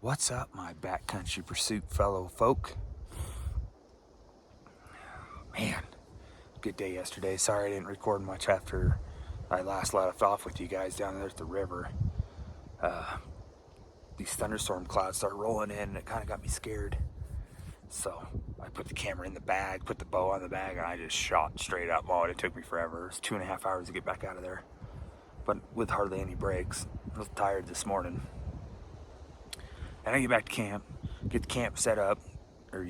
What's up, my backcountry pursuit fellow folk? Man, good day yesterday. Sorry I didn't record much after I last left off with you guys down there at the river. These thunderstorm clouds start rolling in and it kind of got me scared. So I put the camera in the bag, put the bow on the bag, and I just shot straight up. Oh, it took me forever. It was 2.5 hours to get back out of there, but with hardly any breaks. I was tired this morning. And I get back to camp, get the camp set up, or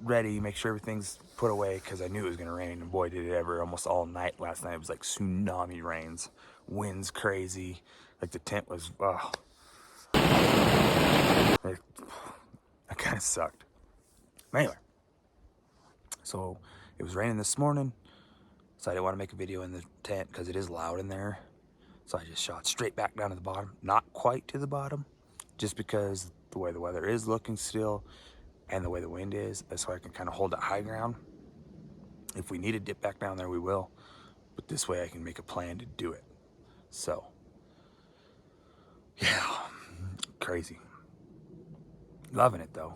ready, make sure everything's put away, because I knew it was going to rain, and boy did it ever. Almost all night last night it was like tsunami rains, winds crazy, like the tent was, that kind of sucked. Anyway, so it was raining this morning, so I didn't want to make a video in the tent because it is loud in there. So I just shot straight back down to the bottom, not quite to the bottom, just because the way the weather is looking still and the way the wind is, so I can kind of hold that high ground. If we need to dip back down there, we will, but this way I can make a plan to do it. So yeah, crazy. Loving it though.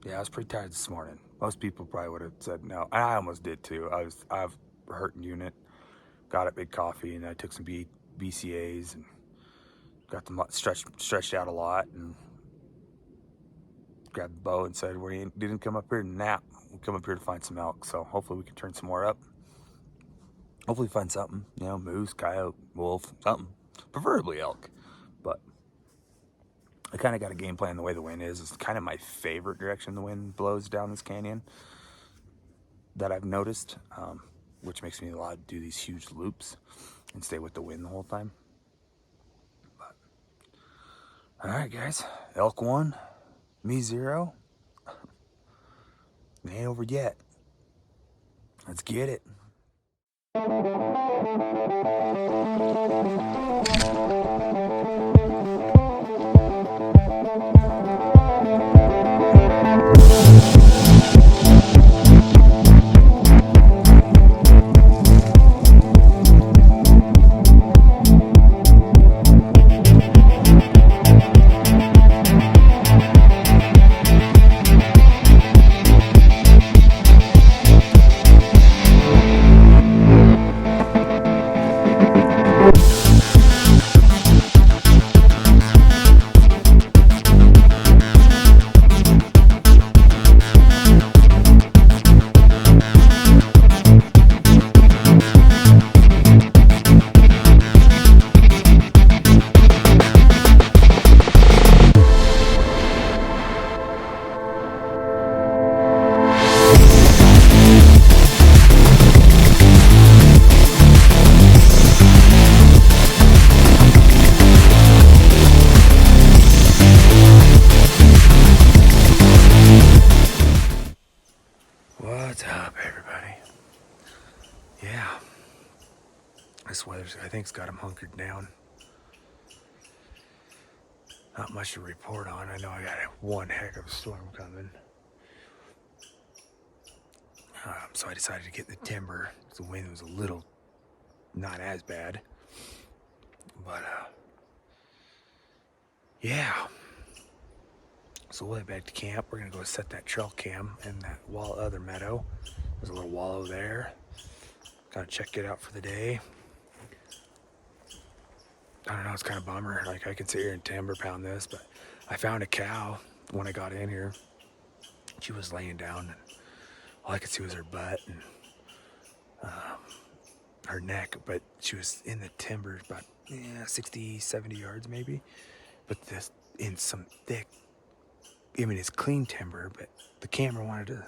Yeah, I was pretty tired this morning. Most people probably would have said no. I almost did too. I've hurting unit, got a big coffee, and I took some BCAAs and got them stretched out a lot, and grabbed the bow and said, we didn't come up here to nap. We come up here to find some elk. So hopefully we can turn some more up. Hopefully find something, moose, coyote, wolf, something. Preferably elk. But I kind of got a game plan the way the wind is. It's kind of my favorite direction the wind blows down this canyon that I've noticed, which makes me allowed to do these huge loops and stay with the wind the whole time. But all right, guys, elk 1, me 0. It ain't over yet. Let's get it. What's up, everybody? Yeah, this weather's, I think, got them hunkered down. Not much to report on. I know I got one heck of a storm coming. So I decided to get the timber. The wind was a little not as bad. But, yeah. So we'll head back to camp. We're going to go set that trail cam in that other meadow. There's a little wallow there. Gotta check it out for the day. I don't know, it's kind of a bummer. Like, I could sit here and timber pound this, but I found a cow when I got in here. She was laying down, and all I could see was her butt and her neck, but she was in the timber about 60, 70 yards maybe. But this in some thick, it's clean timber, but the camera wanted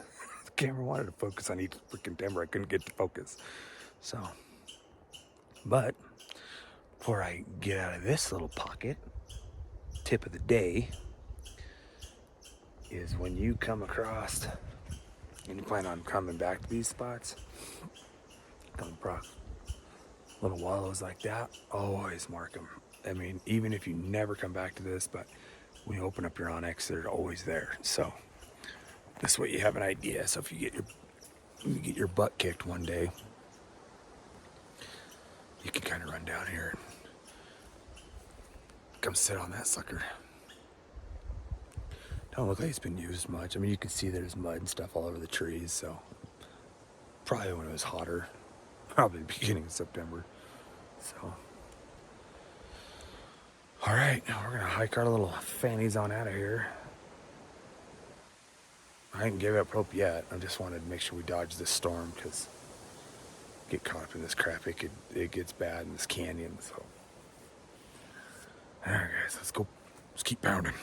to focus on each freaking timber. I couldn't get to focus. So, but before I get out of this little pocket, tip of the day is when you come across and you plan on coming back to these spots, come across little wallows like that, always mark them. Even if you never come back to this, but when you open up your Onyx, they're always there. So this way you have an idea. So if you get your butt kicked one day, you can kind of run down here and come sit on that sucker. don't look like it's been used much. I mean, you can see there's mud and stuff all over the trees, so probably when it was hotter, probably the beginning of September. So, all right, now we're gonna hike our little fannies on out of here. I ain't give up hope yet. I just wanted to make sure we dodge this storm because get caught up in this crap, it gets bad in this canyon. So, all right, guys, let's go. Let's keep pounding.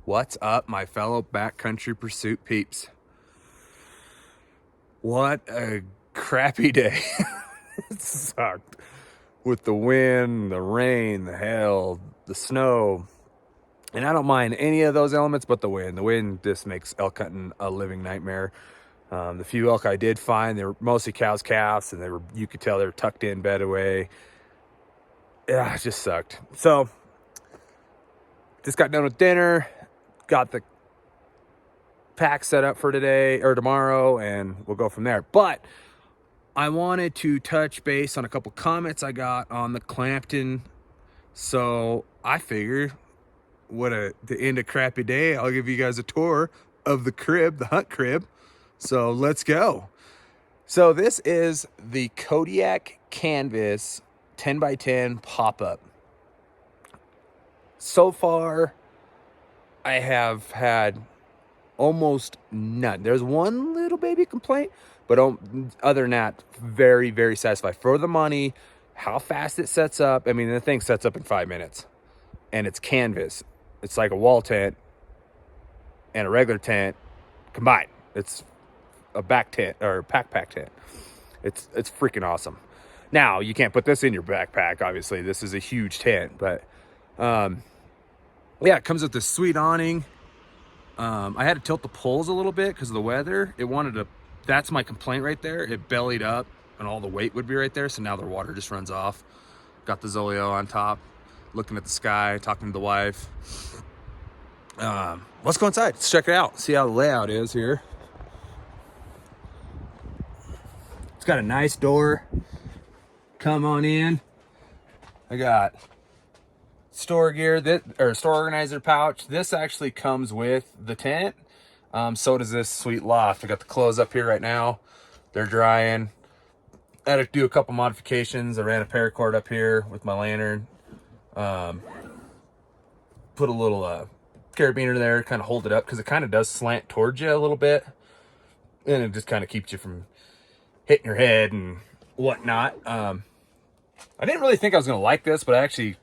What's up, my fellow backcountry pursuit peeps? What a crappy day. It sucked. With the wind, the rain, the hail, the snow. And I don't mind any of those elements but the wind. The wind just makes elk hunting a living nightmare. The few elk I did find, they were mostly cows, calves, and you could tell they were tucked in, bed away. Yeah, it just sucked. So, just got done with dinner. Got the pack set up for today or tomorrow, and we'll go from there. But I wanted to touch base on a couple comments I got on the Clampton. So I figured, to end a crappy day, I'll give you guys a tour of the crib, the hunt crib. So let's go. So this is the Kodiak Canvas 10x10 pop-up. So far, I have had almost none. There's one little baby complaint, but other than that, very, very satisfied. For the money, how fast it sets up. I mean, the thing sets up in 5 minutes, and it's canvas. It's like a wall tent and a regular tent combined. It's a back tent or backpack tent. It's freaking awesome. Now, you can't put this in your backpack, obviously. This is a huge tent, but yeah, it comes with this sweet awning. I had to tilt the poles a little bit because of the weather. That's my complaint right there. It bellied up and all the weight would be right there. So now the water just runs off. Got the Zoleo on top, looking at the sky, talking to the wife. Let's go inside. Let's check it out. See how the layout is here. It's got a nice door. Come on in. I got store gear, store organizer pouch. This actually comes with the tent. So does this sweet loft. I got the clothes up here right now. They're drying. I had to do a couple modifications. I ran a paracord up here with my lantern. Put a little carabiner there, kind of hold it up because it kind of does slant towards you a little bit, and it just kind of keeps you from hitting your head and whatnot. I didn't really think I was gonna like this, but I actually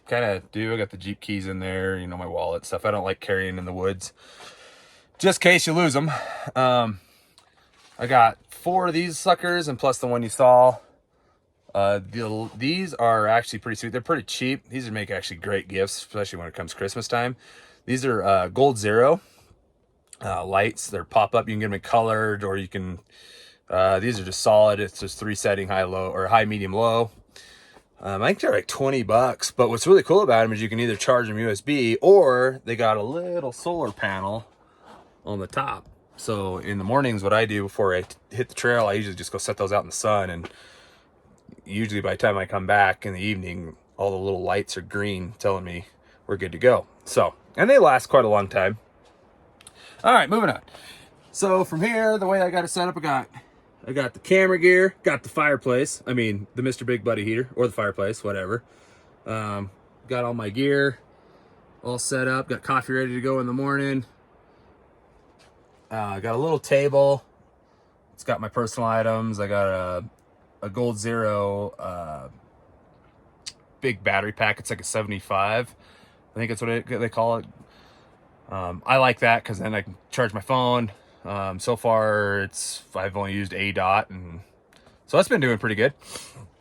kind of do. I got the Jeep keys in there, my wallet, stuff I don't like carrying in the woods, just in case you lose them. I got 4 of these suckers and plus the one you saw. These are actually pretty sweet. They're pretty cheap. These would make actually great gifts, especially when it comes Christmas time. These are Gold Zero lights. They're pop-up. You can get them in colored, or you can these are just solid. It's just 3 setting, high, low, or high, medium, low. I think they're like $20, but what's really cool about them is you can either charge them USB, or they got a little solar panel on the top. So in the mornings, what I do before I hit the trail, I usually just go set those out in the sun, and usually by the time I come back in the evening, all the little lights are green telling me we're good to go. So, and they last quite a long time. All right, moving on. So from here, the way I got it set up, I got the camera gear, got the fireplace. I mean, the Mr. Big Buddy heater, or the fireplace, whatever. Got all my gear all set up. Got coffee ready to go in the morning. Got a little table. It's got my personal items. I got a Gold Zero big battery pack. It's like a 75. I think that's what they call it. I like that because then I can charge my phone. So far, I've only used a dot, and so that's been doing pretty good.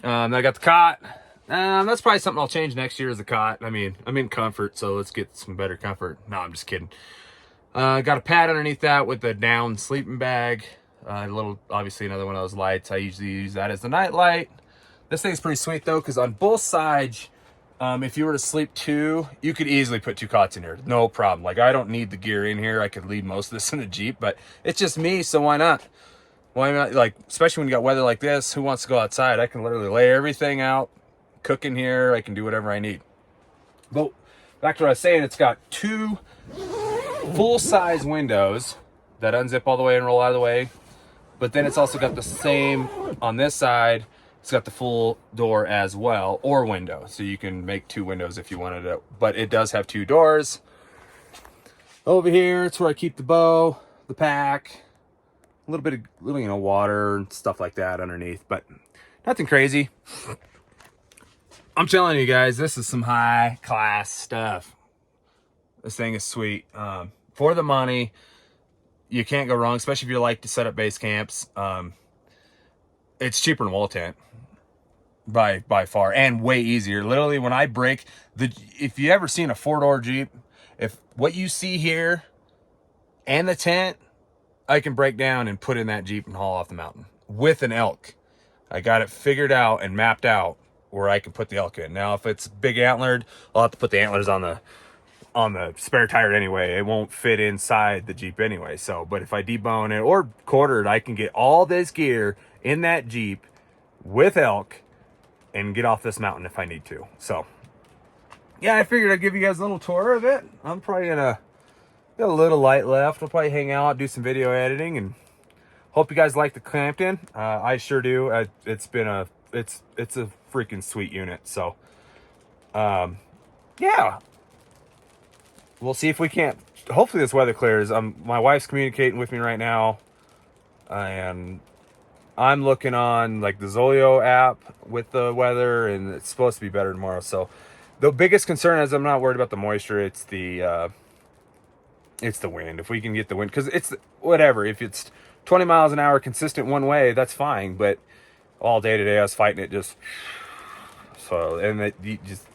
Then I got the cot. That's probably something I'll change next year is the cot. I mean, I'm in comfort, so let's get some better comfort. No, I'm just kidding. Got a pad underneath that with a down sleeping bag. Obviously another one of those lights. I usually use that as the night light. This thing's pretty sweet though, because on both sides, if you were to sleep two, you could easily put two cots in here. No problem. Like, I don't need the gear in here. I could leave most of this in the Jeep, but it's just me, so why not? Why not? Like, especially when you got weather like this, who wants to go outside? I can literally lay everything out, cook in here. I can do whatever I need. But back to what I was saying, it's got two full-size windows that unzip all the way and roll out of the way. But then it's also got the same on this side. It's got the full door as well, or window. So you can make two windows if you wanted it. But it does have two doors. Over here, it's where I keep the bow, the pack, a little bit of water and stuff like that underneath. But nothing crazy. I'm telling you guys, this is some high class stuff. This thing is sweet. For the money, you can't go wrong, especially if you like to set up base camps. It's cheaper than wall tent by far, and way easier. Literally, when I break if you ever seen a 4-door Jeep, if what you see here and the tent, I can break down and put in that Jeep and haul off the mountain with an elk. I got it figured out and mapped out where I can put the elk in. Now, if it's big antlered, I'll have to put the antlers on the spare tire anyway. It won't fit inside the Jeep anyway. So, but if I debone it or quarter it, I can get all this gear in that Jeep with elk and get off this mountain if I need to. So, yeah, I figured I'd give you guys a little tour of it. I'm probably gonna got a little light left. I'll probably hang out, do some video editing, and hope you guys like the Clampton. I sure do. It's a freaking sweet unit. So, yeah. We'll see if we can't. Hopefully this weather clears. My wife's communicating with me right now, and I'm looking on like the Zolio app with the weather, and it's supposed to be better tomorrow. So the biggest concern is I'm not worried about the moisture. It's the wind. If we can get the wind, because it's whatever. If it's 20 miles an hour consistent one way, that's fine. But all day today, I was fighting it just. So, and you just.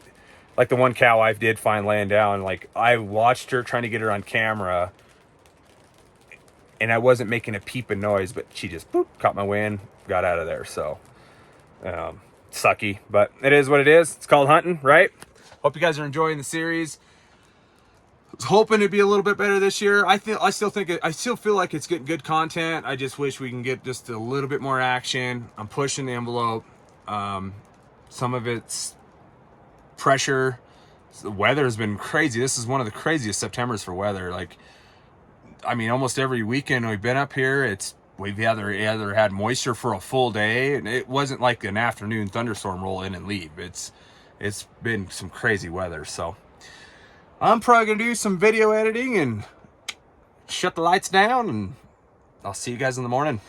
Like the one cow I did find laying down, like I watched her trying to get her on camera, and I wasn't making a peeping noise, but she just boop, caught my wind, got out of there. So, sucky, but it is what it is. It's called hunting, right? Hope you guys are enjoying the series. I was hoping it'd be a little bit better this year. I still feel like it's getting good content. I just wish we can get just a little bit more action. I'm pushing the envelope. Some of it's pressure. The weather has been crazy. This is one of the craziest Septembers for weather. Like, I mean, almost every weekend we've been up here, we've either had moisture for a full day, and it wasn't like an afternoon thunderstorm roll in and leave. It's been some crazy weather. So I'm probably gonna do some video editing and shut the lights down, and I'll see you guys in the morning.